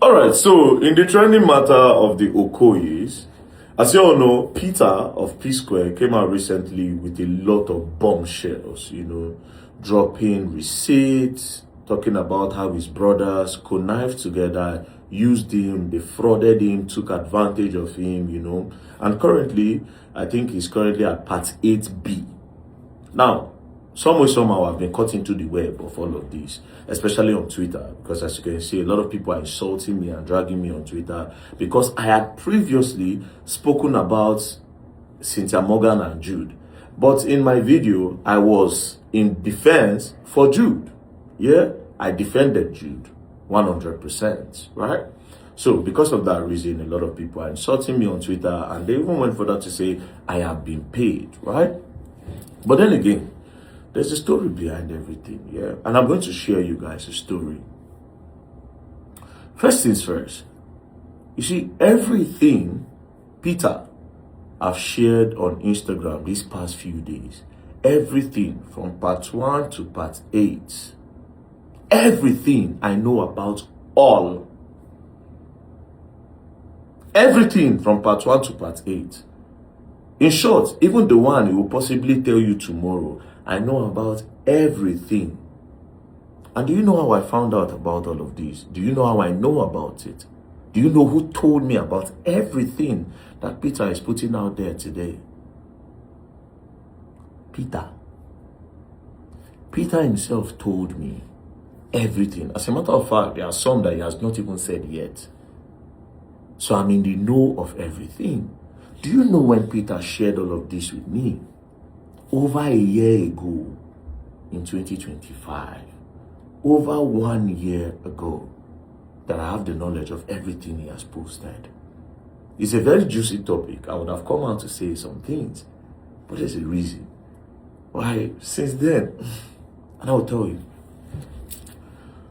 All right, so in the trending matter of the okoyes, as you all know, Peter of Psquare came out recently with a lot of bombshells, dropping receipts, talking about how his brothers connived together, used him, defrauded him, took advantage of him, and currently, I think he's currently at part 8B. Now, some way, somehow, I've been caught into the web of all of this, especially on Twitter, because as you can see, a lot of people are insulting me and dragging me on Twitter because I had previously spoken about Cynthia Morgan and Jude. But in my video, I was in defense for Jude. Yeah, I defended Jude 100%, right? So because of that reason, a lot of people are insulting me on Twitter, and they even went further to say I have been paid, right? But then again, there's a story behind everything, yeah? And I'm going to share you guys a story. First things first, you see, everything Peter I've shared on Instagram these past few days, everything from part 1 to part 8, everything I know about all. Everything from part 1 to part 8. In short, even the one he will possibly tell you tomorrow, I know about everything. And do you know how I found out about all of this? Do you know how I know about it? Do you know who told me about everything that Peter is putting out there today? Peter. Peter himself told me everything. As a matter of fact, there are some that he has not even said yet. So I'm in the know of everything. Do you know when Peter shared all of this with me? Over a year ago, in 2025, over 1 year ago, that I have the knowledge of everything he has posted. It's a very juicy topic. I would have come out to say some things, but there's a reason why since then, and I'll tell you.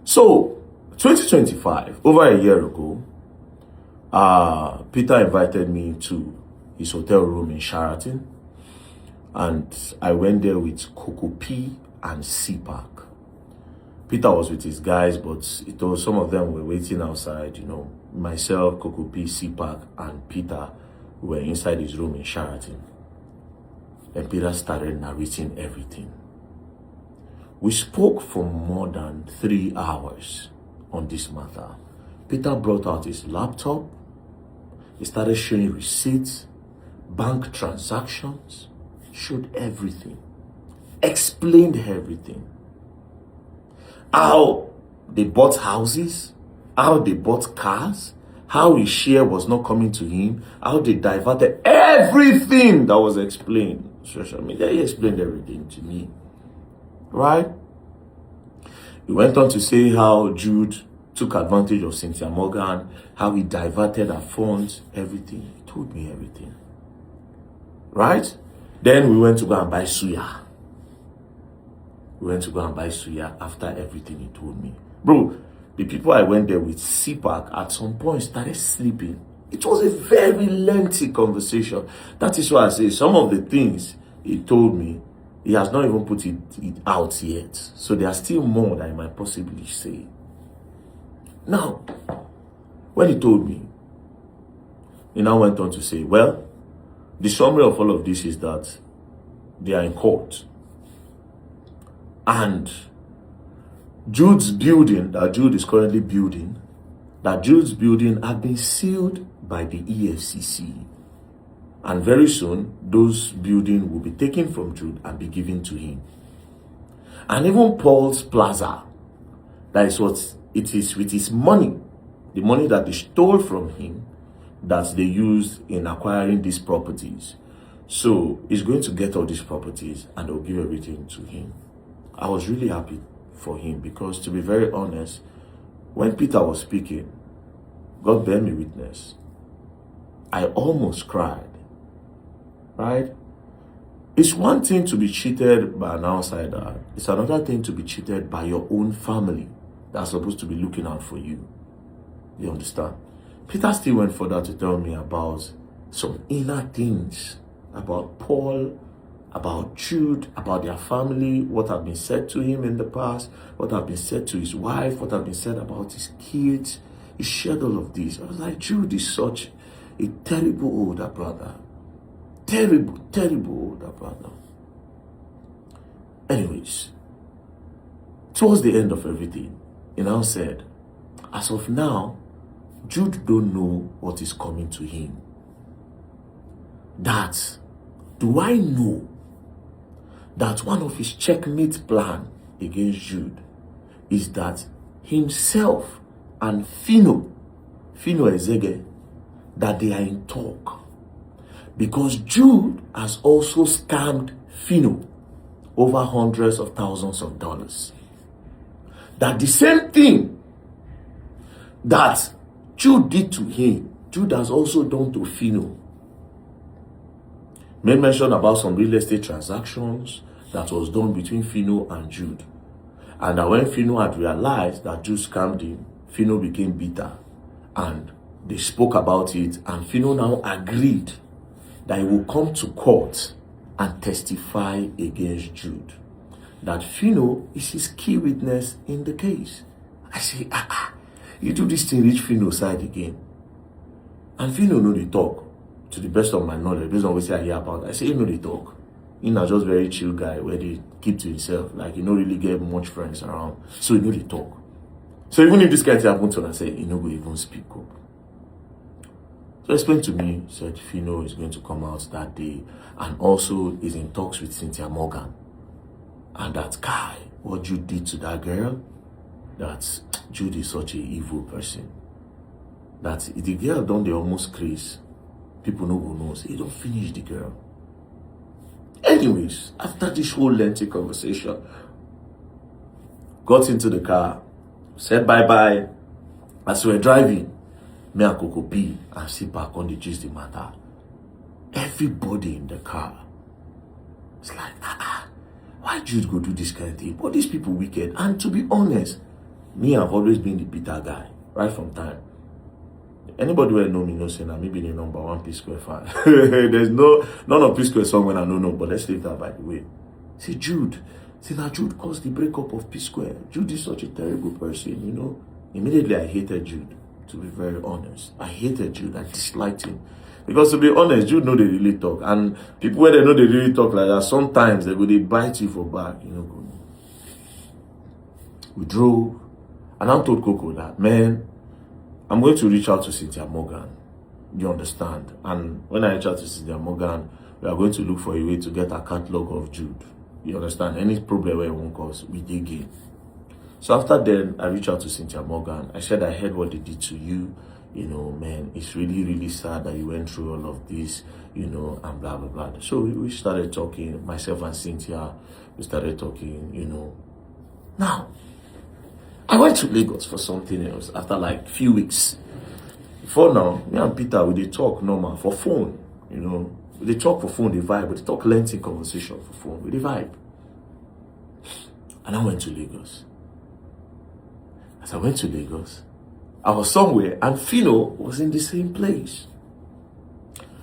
So, 2025, over a year ago, Peter invited me to his hotel room in Sheraton, and I went there with Okoye and CPAC. Peter was with his guys, but some of them were waiting outside, Myself, Okoye, CPAC, and Peter were inside his room in Sheraton. And Peter started narrating everything. We spoke for more than 3 hours on this matter. Peter brought out his laptop. He started showing receipts, bank transactions, showed everything, explained everything. How they bought houses, how they bought cars, how his share was not coming to him, how they diverted everything that was explained. Social media, he explained everything to me, right? He went on to say how Jude took advantage of Cynthia Morgan, how he diverted her funds, everything. He told me everything, right? Then we went to go and buy suya. We went to go and buy suya after everything he told me. Bro, the people I went there with, CPAC, at some point started sleeping. It was a very lengthy conversation. That is why I say some of the things he told me, he has not even put it out yet. So there are still more that I might possibly say. Now, when he told me, he now went on to say, well, the summary of all of this is that they are in court. And Jude's building, that Jude is currently building, have been sealed by the EFCC. And very soon, those buildings will be taken from Jude and be given to him. And even Paul's Plaza, that is what it is with his money, the money that they stole from him, that they used in acquiring these properties. So he's going to get all these properties and they'll give everything to him. I was really happy for him because, to be very honest, when Peter was speaking, God bear me witness, I almost cried, right? It's one thing to be cheated by an outsider. It's another thing to be cheated by your own family that's supposed to be looking out for you. You understand? Peter still went further to tell me about some inner things about Paul, about Jude, about their family, what have been said to him in the past, what have been said to his wife, what have been said about his kids. he shared all of this. I was like, Jude is such a terrible older brother. Terrible, terrible older brother. Anyways, towards the end of everything, he now said, as of now, Jude don't know what is coming to him. That, do I know that one of his checkmate plan against Jude is that himself and Fino Ezege, that they are in talk. Because Jude has also scammed Fino over hundreds of thousands of dollars. That the same thing that Jude did to him, Jude has also done to Fino. Made mention about some real estate transactions that was done between Fino and Jude. And that when Fino had realized that Jude scammed him, Fino became bitter. And they spoke about it, and Fino now agreed that he will come to court and testify against Jude. That Fino is his key witness in the case. I say, you do this thing, reach Fino's side again. And Fino know the talk, to the best of my knowledge. Based on what I hear about it. I say, you know the talk. He's not just very chill guy where they keep to himself. Like, he don't really get much friends around. So he know the talk. So even if this guy happened to him, I say, he no go even speak up. So explained to me, said Fino is going to come out that day and also is in talks with Cynthia Morgan. And that guy, what Jude did to that girl, that Jude is such an evil person. That the girl done the almost craze. People no go know, say, don't finish the girl. Anyways, after this whole lengthy conversation, got into the car, said bye-bye. As we were driving, me and Coco B and sit back on the gist the matter. Everybody in the car, it's like, why Jude go do this kind of thing? But these people wicked. And to be honest, me have always been the bitter guy, right from time. Anybody who know me knows say I'm maybe the number one P-Square fan. There's none of P-Square song when I don't know, but let's leave that by the way. Say Jude. Say that Jude caused the breakup of P-Square. Jude is such a terrible person, you know. Immediately I hated Jude, to be very honest. I hated Jude. I disliked him. Because to be honest, Jude know they really talk. And people where they know they really talk like that, sometimes they bite you for back, you know. We drove, and I told Coco that, man, I'm going to reach out to Cynthia Morgan. You understand? And when I reach out to Cynthia Morgan, we are going to look for a way to get a catalog of Jude. You understand? Any problem where it won't cause, we dig in. So after then, I reached out to Cynthia Morgan. I said, I heard what they did to you. You know, man, it's really, really sad that you went through all of this, you know, and blah, blah, blah. So we started talking, myself and Cynthia, we started talking, you know. Now, I went to Lagos for something else after like few weeks. Before now, me and Peter, we did talk normal for phone, you know. We did talk for phone, they vibe. We did talk lengthy conversation for phone, we did vibe. And I went to Lagos. As I went to Lagos, I was somewhere and Fino was in the same place.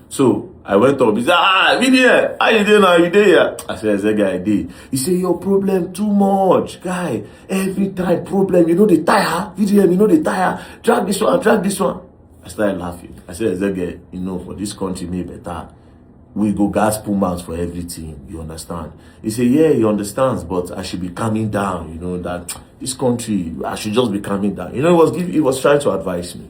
So I went up. He said, Vivian, how you doing now? You there? I said, Zega, I did. He said, your problem too much, guy. Every time problem, you know the tire. Vivian, you know the tire. Drag this one, drag this one. I started laughing. I said, Zega, you know, for this country, me better. We go gas pull mouth for everything. You understand? He said, yeah, he understands, but I should be calming down. You know that this country, I should just be calming down. You know, he was trying to advise me.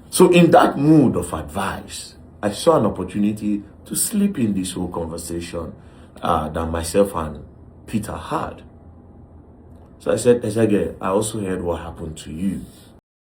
So in that mood of advice, I saw an opportunity to slip in this whole conversation that myself and Peter had. So I said, Ezege, I also heard what happened to you.